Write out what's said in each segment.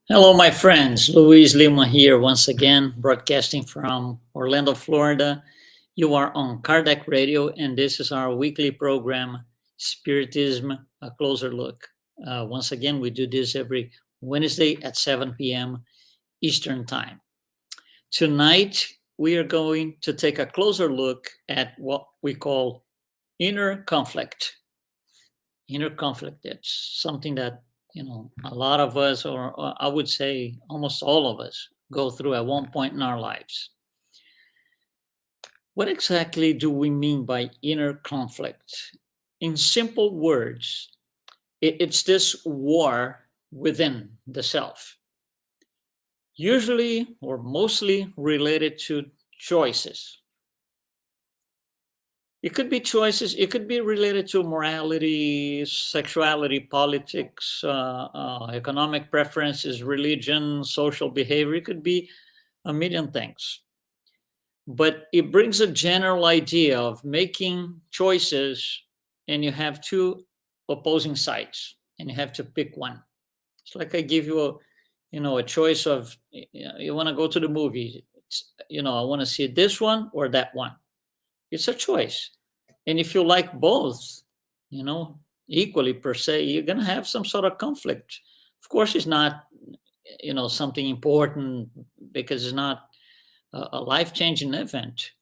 Hello, my friends. Luiz Lima here once again, broadcasting from Orlando, Florida. You are on Kardec Radio, and this is our weekly program, Spiritism, a closer look. Once again, we do this every Wednesday at 7 p.m. Eastern Time. Tonight, we are going to take a closer look at what we call inner conflict. Inner conflict, it's something that a lot of us, or I would say almost all of us, go through at one point in our lives. What exactly do we mean by inner conflict? In simple words, it's this war within the self, usually or mostly related to choices. It could be choices. It could be related to morality, sexuality, politics, economic preferences, religion, social behavior. It could be a million things. But it brings a general idea of making choices, and you have two opposing sides, and you have to pick one. It's like I give you a choice of you want to go to the movie. I want to see this one or that one. It's a choice. And if you like both, you know, equally per se, you're going to have some sort of conflict. Of course, it's not, something important because it's not a life changing event.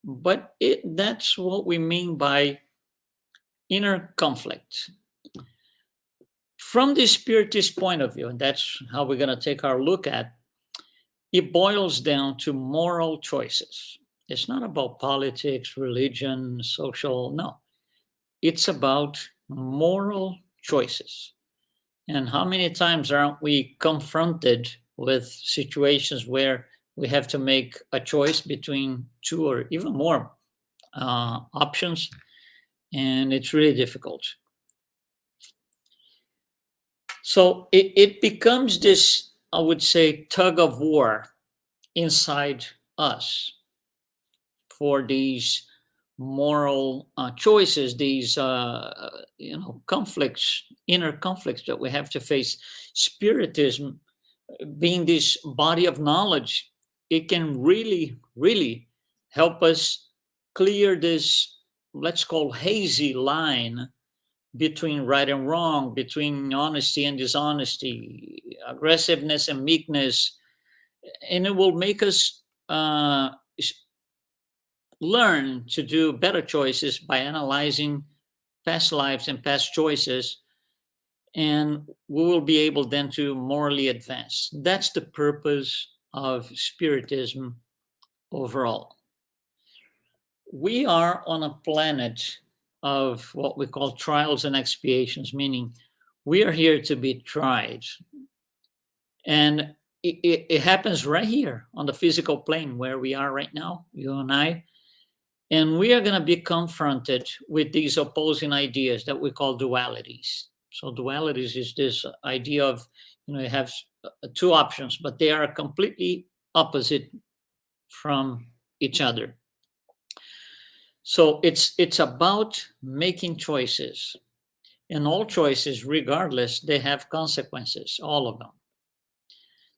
But that's what we mean by inner conflict. From the Spiritist point of view, and that's how we're going to take our look at, it boils down to moral choices. It's not about politics, religion, social, no. It's about moral choices. And how many times aren't we confronted with situations where we have to make a choice between two or even more options, and it's really difficult. So it becomes this, I would say, tug of war inside us for these moral choices, these conflicts, inner conflicts that we have to face. Spiritism, being this body of knowledge, it can really, really help us clear this, let's call hazy line between right and wrong, between honesty and dishonesty, aggressiveness and meekness, and it will make us learn to do better choices by analyzing past lives and past choices, and we will be able then to morally advance. That's the purpose of Spiritism overall. We are on a planet of what we call trials and expiations, meaning we are here to be tried. And it happens right here on the physical plane where we are right now, you and I. And we are going to be confronted with these opposing ideas that we call dualities. So, dualities is this idea of, you have two options, but they are completely opposite from each other. So, it's about making choices. And all choices, regardless, they have consequences, all of them.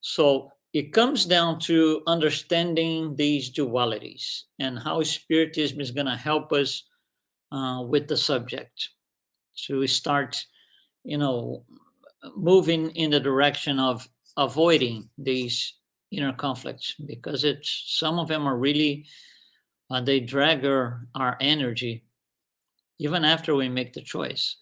So, it comes down to understanding these dualities and how Spiritism is going to help us with the subject to start, you know, moving in the direction of avoiding these inner conflicts, because it's some of them are really they drag our energy even after we make the choice.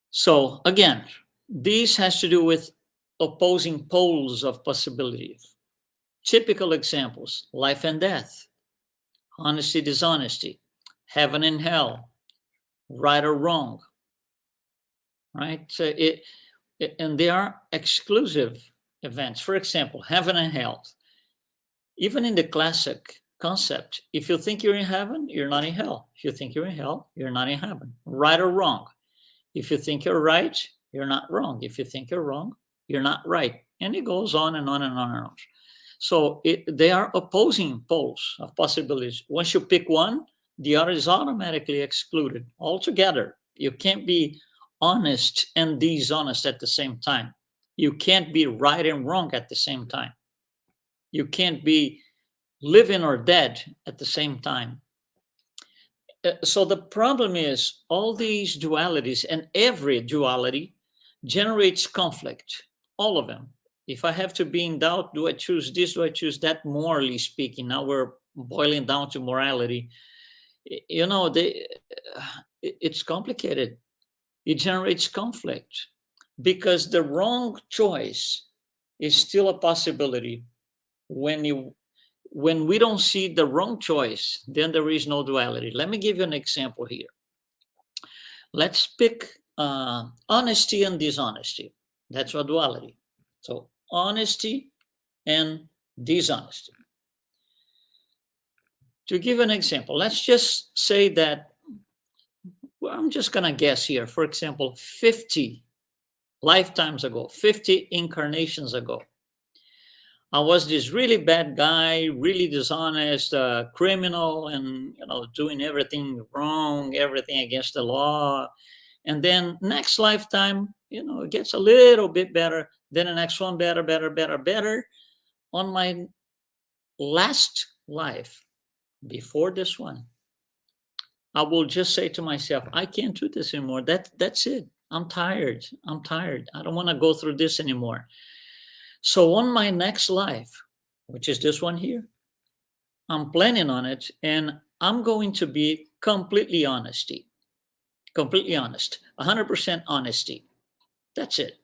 So again, this has to do with opposing poles of possibilities. Typical examples: life and death, honesty, dishonesty, heaven and hell, right or wrong, right? And they are exclusive events. For example, heaven and hell. Even in the classic concept, if you think you're in heaven, you're not in hell. If you think you're in hell, you're not in heaven. Right or wrong. If you think you're right, you're not wrong. If you think you're wrong, you're not right. And it goes on and on and on and on. So they are opposing poles of possibilities. Once you pick one, the other is automatically excluded altogether. You can't be honest and dishonest at the same time. You can't be right and wrong at the same time. You can't be living or dead at the same time. So the problem is all these dualities, and every duality generates conflict, all of them. If I have to be in doubt, do I choose this, do I choose that, morally speaking? Now we're boiling down to morality. You know, it's complicated. It generates conflict because the wrong choice is still a possibility. When we don't see the wrong choice, then there is no duality. Let me give you an example here. Let's pick honesty and dishonesty. That's a duality. So honesty and dishonesty. To give an example, let's just say that, well, I'm just going to guess here. For example, 50 lifetimes ago, 50 incarnations ago, I was this really bad guy, really dishonest, criminal, and doing everything wrong, everything against the law. And then next lifetime, it gets a little bit better. Then the next one, better, better, better, better. On my last life, before this one, I will just say to myself, I can't do this anymore. That's it. I'm tired. I don't want to go through this anymore. So on my next life, which is this one here, I'm planning on it, and I'm going to be completely honest, 100% honesty. That's it.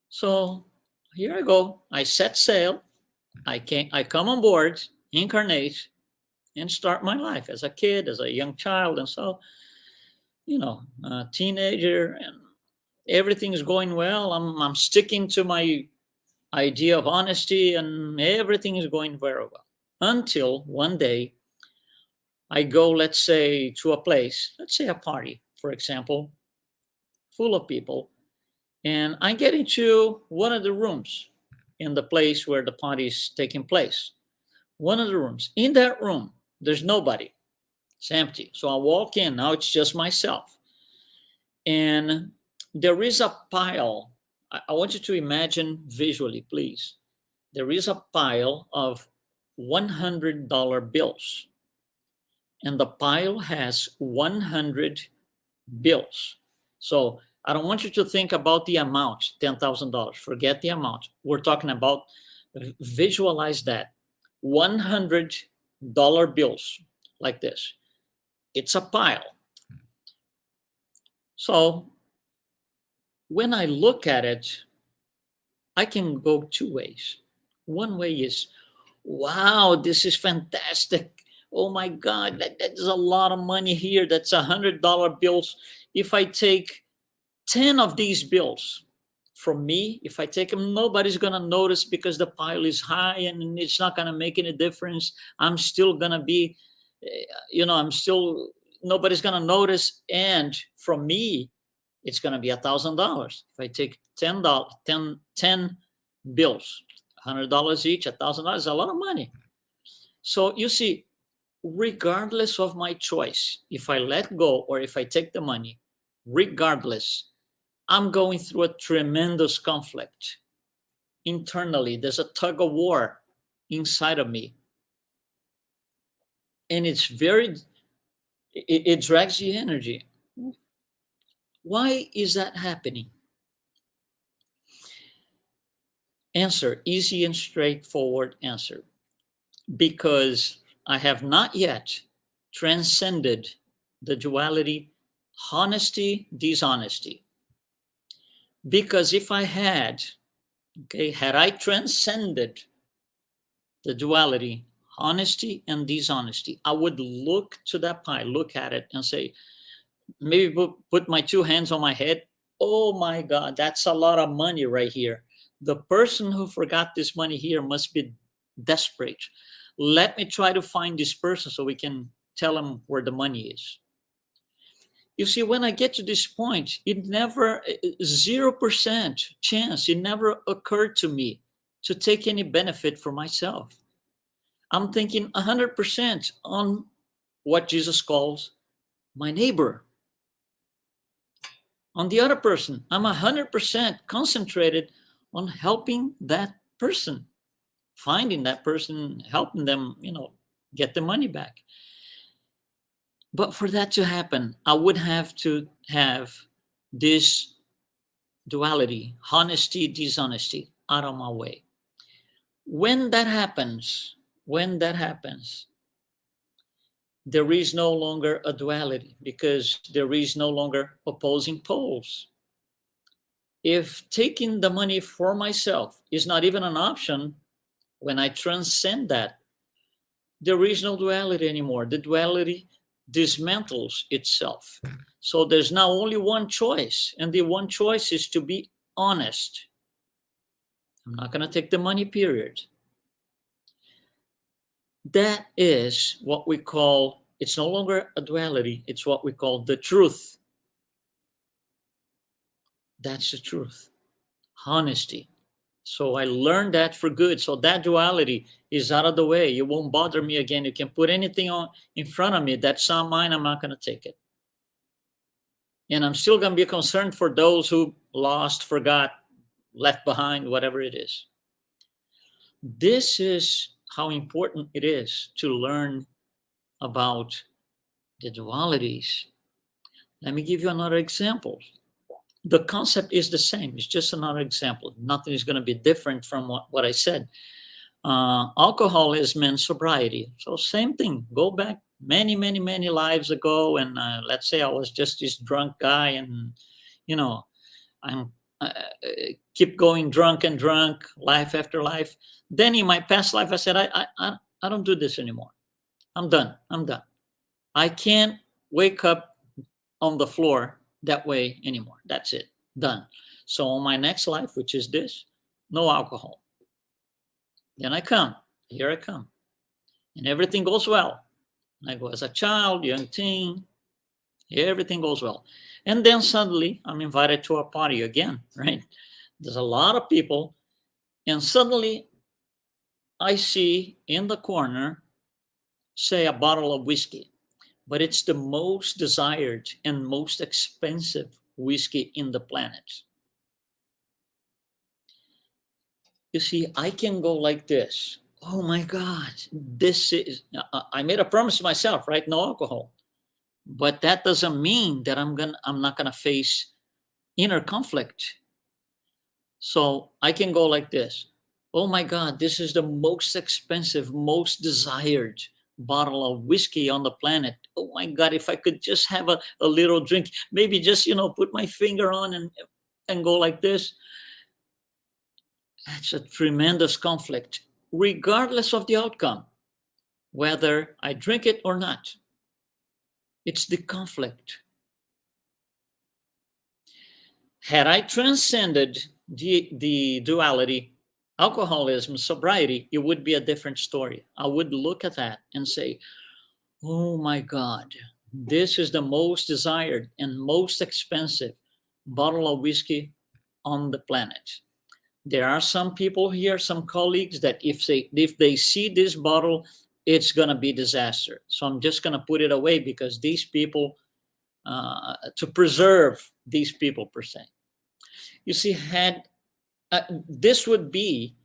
So here I go. I set sail. I come on board, incarnate, and start my life as a kid, as a young child, and so, a teenager, and everything is going well. I'm sticking to my idea of honesty, and everything is going very well. Until one day, I go, let's say, to a place, let's say a party, for example, full of people, and I get into one of the rooms in the place where the party is taking place. One of the rooms. In that room, there's nobody. It's empty. So I walk in. Now it's just myself. And there is a pile. I want you to imagine visually, please. There is a pile of $100 bills. And the pile has 100 bills. So I don't want you to think about the amount, $10,000. Forget the amount. We're talking about, visualize that. $100 bills like this. It's a pile. So when I look at it, I can go two ways. One way is, wow, this is fantastic. Oh my God, that's a lot of money here. That's $100 bills. If I take 10 of these bills from me, if I take them, nobody's going to notice because the pile is high and it's not going to make any difference. I'm still going to be, nobody's going to notice. And from me, it's going to be $1,000. If I take 10 bills, $100 each, $1,000 is a lot of money. So you see, regardless of my choice, if I let go or if I take the money, regardless, I'm going through a tremendous conflict internally. There's a tug of war inside of me. And it drags the energy. Why is that happening? Answer, easy and straightforward answer. Because I have not yet transcended the duality, honesty, dishonesty. Because if I had I transcended the duality, honesty and dishonesty, I would look to that pie, look at it and say, maybe put my two hands on my head. Oh my God, that's a lot of money right here. The person who forgot this money here must be desperate. Let me try to find this person so we can tell him where the money is. You see, when I get to this point, it never, 0% chance, it never occurred to me to take any benefit for myself. I'm thinking 100% on what Jesus calls my neighbor. On the other person, I'm 100% concentrated on helping that person, finding that person, helping them, get the money back. But for that to happen, I would have to have this duality, honesty, dishonesty, out of my way. When that happens, when that happens, there is no longer a duality because there is no longer opposing poles. If taking the money for myself is not even an option, when I transcend that, there is no duality anymore. The duality dismantles itself. So there's now only one choice, and the one choice is to be honest. I'm not going to take the money, period. That is what we call, it's no longer a duality, it's what we call the truth. That's the truth. Honesty. So I learned that for good. So that duality is out of the way. You won't bother me again. You can put anything on in front of me that's not mine. I'm not going to take it. And I'm still going to be concerned for those who lost, forgot, left behind, whatever it is. This is how important it is to learn about the dualities. Let me give you another example. The concept is the same. It's just another example. Nothing is going to be different from what I said. Alcoholism and sobriety. So same thing. Go back many, many, many lives ago, and let's say I was just this drunk guy, and I'm keep going drunk and drunk, life after life. Then in my past life, I said, I don't do this anymore. I'm done. I'm done. I can't wake up on the floor that way anymore. That's it. Done. So on my next life, which is this, no alcohol. Then I come. Here I come. And everything goes well. I go as a child, young teen, everything goes well. And then suddenly I'm invited to a party again, right? There's a lot of people. And suddenly I see in the corner, say, a bottle of whiskey, but it's the most desired and most expensive whiskey in the planet. You see, I can go like this. Oh my God, this is, I made a promise to myself, right? No alcohol. But that doesn't mean that I'm not gonna face inner conflict. So I can go like this. Oh my God, this is the most expensive, most desired bottle of whiskey on the planet. Oh my God, if I could just have a little drink, maybe just, put my finger on and go like this. That's a tremendous conflict, regardless of the outcome, whether I drink it or not. It's the conflict. Had I transcended the duality, alcoholism, sobriety, it would be a different story. I would look at that and say, oh my God, this is the most desired and most expensive bottle of whiskey on the planet. There are some people here, some colleagues, that if they see this bottle, it's going to be disaster. So I'm just going to put it away because these people, to preserve these people per se. You see, this would be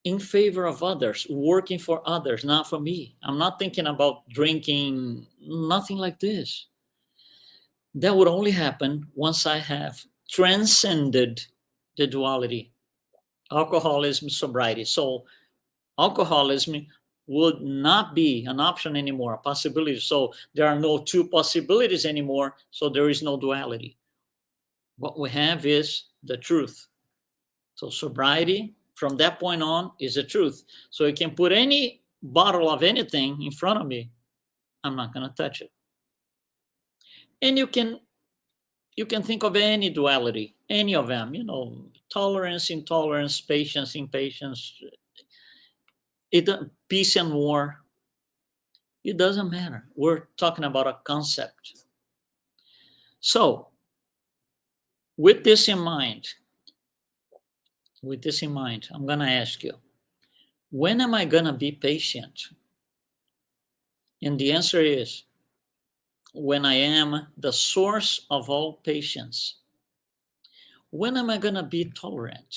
in favor of others, working for others, not for me. I'm not thinking about drinking, nothing like this. That would only happen once I have transcended the duality, alcoholism, sobriety. So alcoholism would not be an option anymore, a possibility. So there are no two possibilities anymore. So there is no duality. What we have is the truth. So sobriety, from that point on, is the truth. So you can put any bottle of anything in front of me, I'm not going to touch it. And you can think of any duality, any of them, tolerance, intolerance, patience, impatience, peace and war. It doesn't matter. We're talking about a concept. So, with this in mind, I'm going to ask you, when am I going to be patient? And the answer is, when I am the source of all patience. when am I going to be tolerant?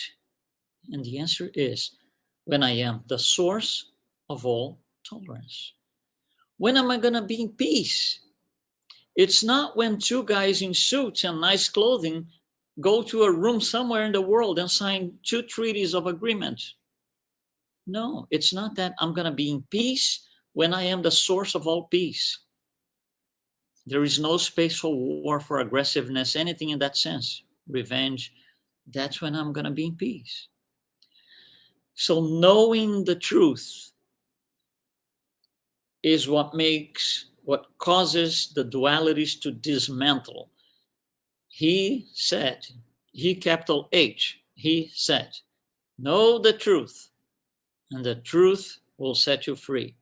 And the answer is when I am the source of all tolerance. When am I going to be in peace? It's not when two guys in suits and nice clothing go to a room somewhere in the world and sign two treaties of agreement. No, it's not that. I'm going to be in peace when I am the source of all peace. There is no space for war, for aggressiveness, anything in that sense. Revenge. That's when I'm going to be in peace. So knowing the truth is what causes the dualities to dismantle. He said, he capital H, he said, know the truth, and the truth will set you free.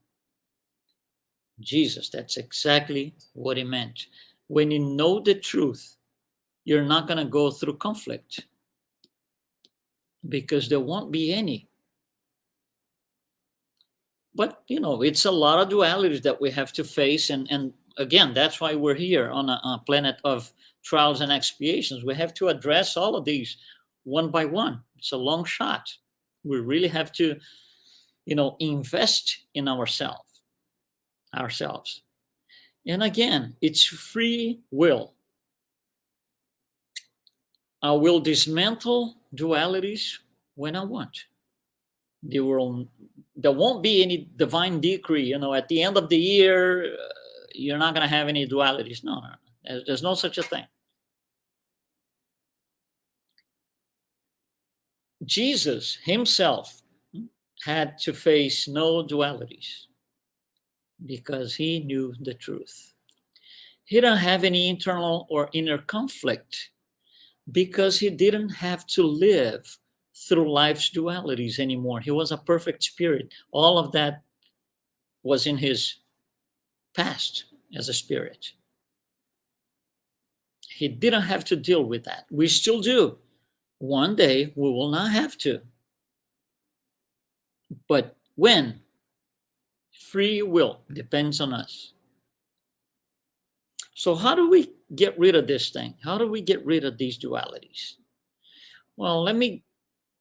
Jesus, that's exactly what he meant. When you know the truth, you're not going to go through conflict because there won't be any. But, it's a lot of dualities that we have to face. And again, that's why we're here on a planet of trials and expiations. We have to address all of these one by one. It's a long shot. We really have to, invest in ourselves. And again, it's free will. I will dismantle dualities when I want. There won't be any divine decree, at the end of the year, you're not going to have any dualities. No. There's no such a thing. Jesus himself had to face no dualities because he knew the truth. He didn't have any internal or inner conflict because he didn't have to live through life's dualities anymore. He was a perfect spirit. All of that was in his past as a spirit. He didn't have to deal with that. We still do. One day we will not have to. But when? Free will depends on us. So how do we get rid of this thing? How do we get rid of these dualities? Well,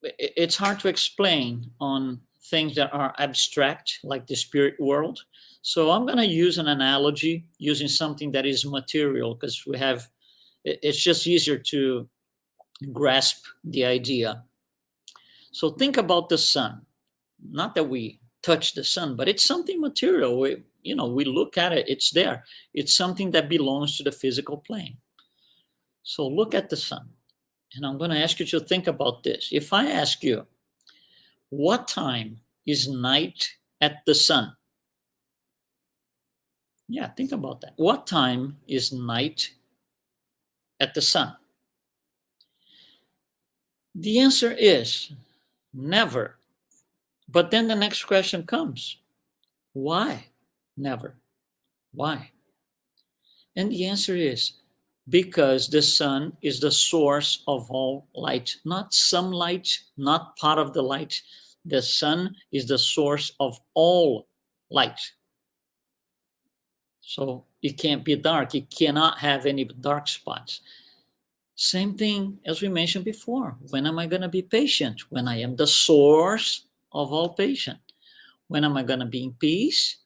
it's hard to explain on things that are abstract, like the spirit world. So I'm going to use an analogy using something that is material because it's just easier to grasp the idea. So think about the sun. Not that we touch the sun, but it's something material. We look at it, it's there. It's something that belongs to the physical plane. So look at the sun. And I'm going to ask you to think about this. If I ask you, what time is night at the sun? Yeah, think about that. What time is night at the sun? The answer is never. But then the next question comes. Why never? Why? And the answer is because the sun is the source of all light, not some light, not part of the light. The sun is the source of all light. So it can't be dark. It cannot have any dark spots. Same thing as we mentioned before. When am I going to be patient? When I am the source of all patience. When am I going to be in peace?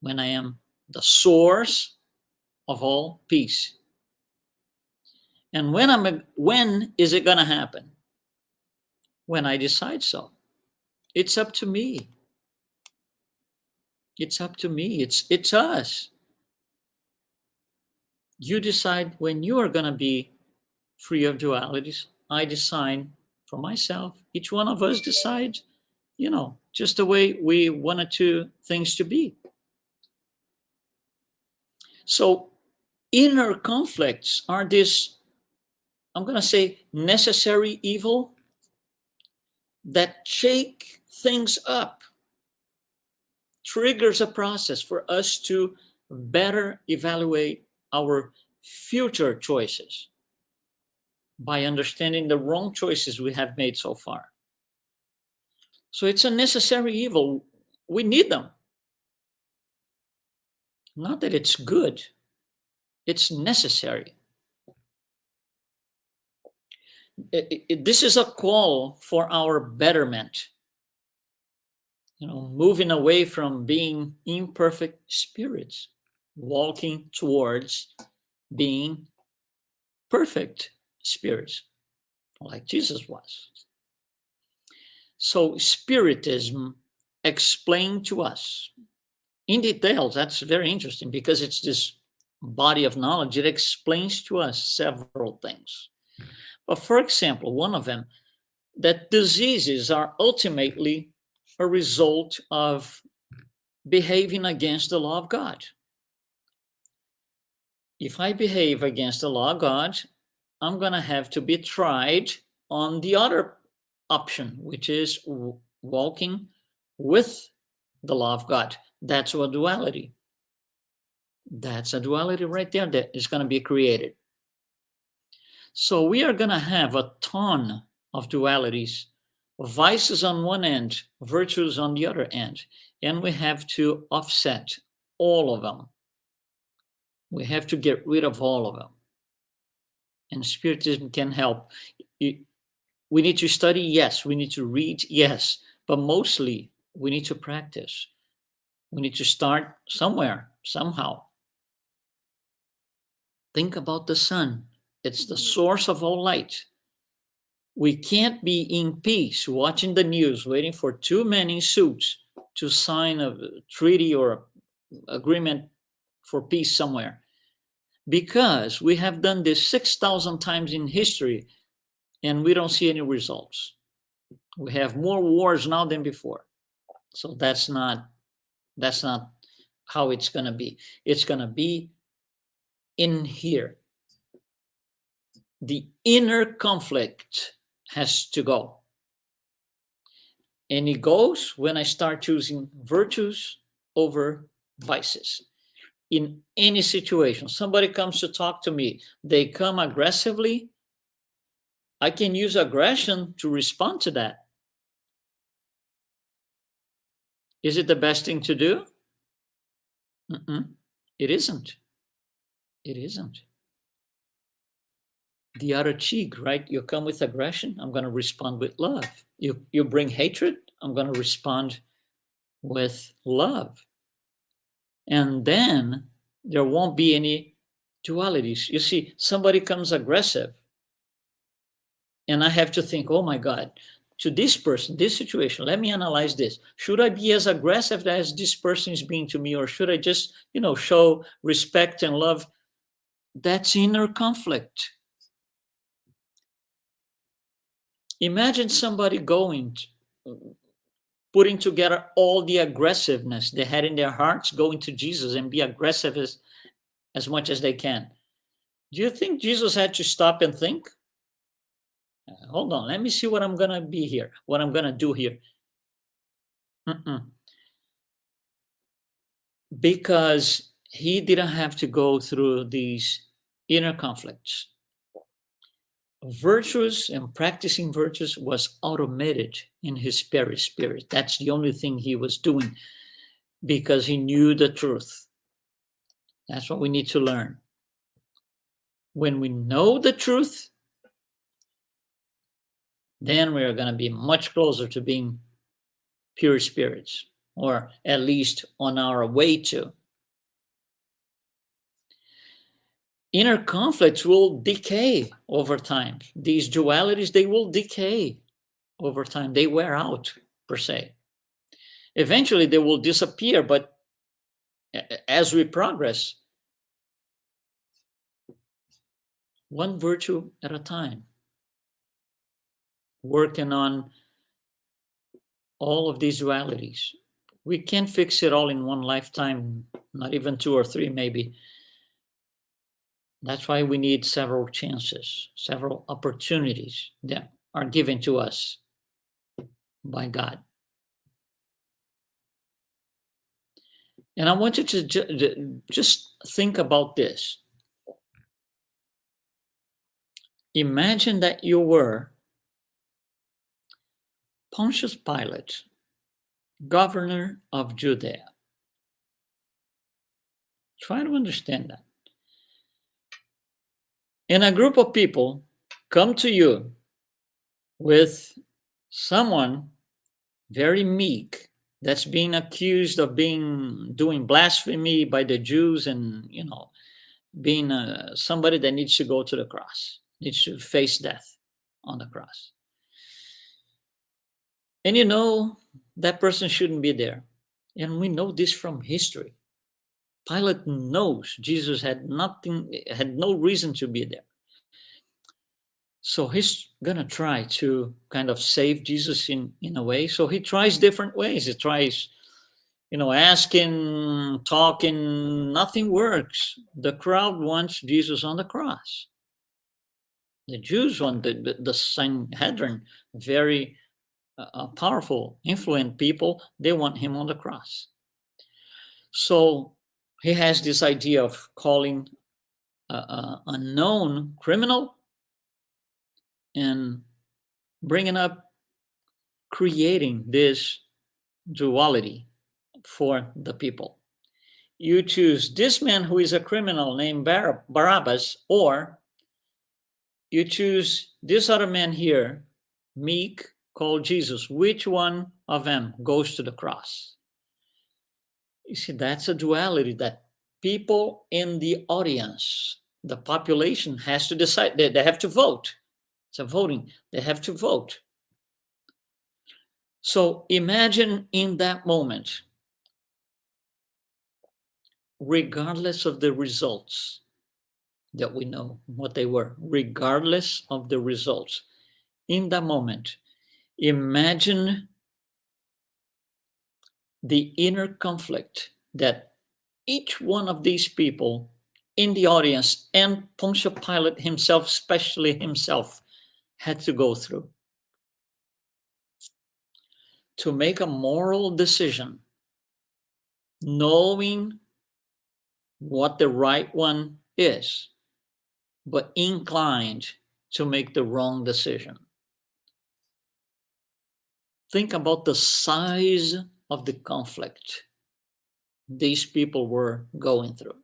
When I am the source of all peace. And when is it going to happen? When I decide so. It's up to me. It's up to me. It's us. You decide when you are going to be free of dualities. I decide for myself. Each one of us decides, just the way we wanted things to be. So inner conflicts are this, I'm going to say, necessary evil that shake things up, triggers a process for us to better evaluate our future choices by understanding the wrong choices we have made so far. So it's a necessary evil. We need them. Not that it's good. It's necessary. This is a call for our betterment, moving away from being imperfect spirits, walking towards being perfect spirits, like Jesus was. So Spiritism explained to us in details. That's very interesting because it's this body of knowledge. It explains to us several things. But for example, one of them, that diseases are ultimately a result of behaving against the law of God. If I behave against the law of God, I'm going to have to be tried on the other option, which is walking with the law of God. That's a duality. That's a duality right there that is going to be created. So we are going to have a ton of dualities, vices on one end, virtues on the other end, and we have to offset all of them. We have to get rid of all of them. And Spiritism can help. We need to study, yes. We need to read, yes. But mostly, we need to practice. We need to start somewhere, somehow. Think about the sun. It's the source of all light. We can't be in peace watching the news, waiting for too many suits to sign a treaty or agreement for peace somewhere. Because we have done this 6,000 times in history and we don't see any results. We have more wars now than before. So that's not how it's going to be. It's going to be in here. The inner conflict has to go. And it goes when I start choosing virtues over vices. In any situation, somebody comes to talk to me, they come aggressively, I can use aggression to respond to that. Is it the best thing to do? It isn't. It isn't. The other cheek, right? You come with aggression, I'm going to respond with love. You bring hatred, I'm going to respond with love. And then there won't be any dualities. You see, somebody comes aggressive, and I have to think, oh my God, to this person, this situation, let me analyze this. Should I be as aggressive as this person is being to me, or should I just, show respect and love? That's inner conflict. Imagine somebody putting together all the aggressiveness they had in their hearts, going to Jesus and be aggressive as much as they can. Do you think Jesus had to stop and think? Hold on, let me see what I'm going to be here, what I'm going to do here. Because he didn't have to go through these inner conflicts. Virtues and practicing virtues was automated in his spirit. That's the only thing he was doing because he knew the truth. That's what we need to learn. When we know the truth, then we are going to be much closer to being pure spirits, or at least on our way to. Inner conflicts will decay over time. These dualities, they will decay over time. They wear out, per se. Eventually, they will disappear, but as we progress, one virtue at a time, working on all of these dualities. We can't fix it all in one lifetime, not even 2 or 3, maybe. That's why we need several chances, several opportunities that are given to us by God. And I want you to just think about this. Imagine that you were Pontius Pilate, governor of Judea. Try to understand that. And a group of people come to you with someone very meek that's being accused of doing blasphemy by the Jews, and being somebody that needs to go to the cross, needs to face death on the cross. And that person shouldn't be there. And we know this from history. Pilate knows Jesus had no reason to be there. So he's going to try to kind of save Jesus in a way. So he tries different ways. He tries, asking, talking, nothing works. The crowd wants Jesus on the cross. The Jews want the Sanhedrin, very powerful, influent people, they want him on the cross. So he has this idea of calling a known criminal and creating this duality for the people. You choose this man who is a criminal named Barabbas, or you choose this other man here, meek, called Jesus. Which one of them goes to the cross? You see, that's a duality that people in the audience, the population, has to decide. They have to vote. It's a voting. They have to vote. So imagine in that moment, regardless of the results that we know what they were, regardless of the results, in that moment, imagine the inner conflict that each one of these people in the audience, and Pontius Pilate himself, especially himself, had to go through to make a moral decision, knowing what the right one is, but inclined to make the wrong decision. Think about the size of the conflict these people were going through.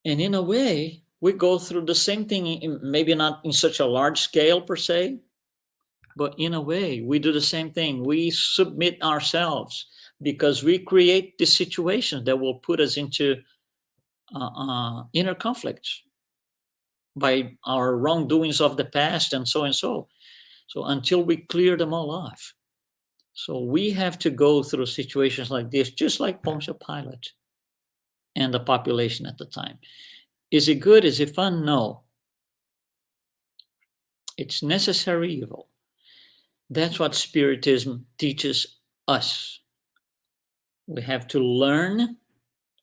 And in a way, we go through the same thing, maybe not in such a large scale per se, but in a way, we do the same thing. We submit ourselves because we create the situations that will put us into inner conflicts by our wrongdoings of the past and so and so. So until we clear them all off. So we have to go through situations like this, just like Pontius Pilate and the population at the time. Is it good? Is it fun? No. It's necessary evil. That's what Spiritism teaches us. We have to learn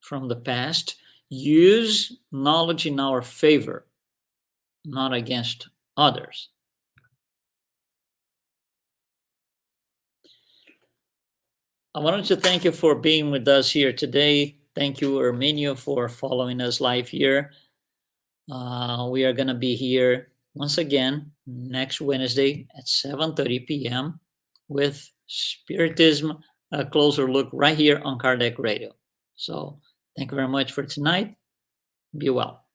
from the past, use knowledge in our favor, not against others. I wanted to thank you for being with us here today. Thank you, Arminio, for following us live here. We are going to be here once again next Wednesday at 7:30 p.m. with Spiritism, a closer look right here on Kardec Radio. So thank you very much for tonight. Be well.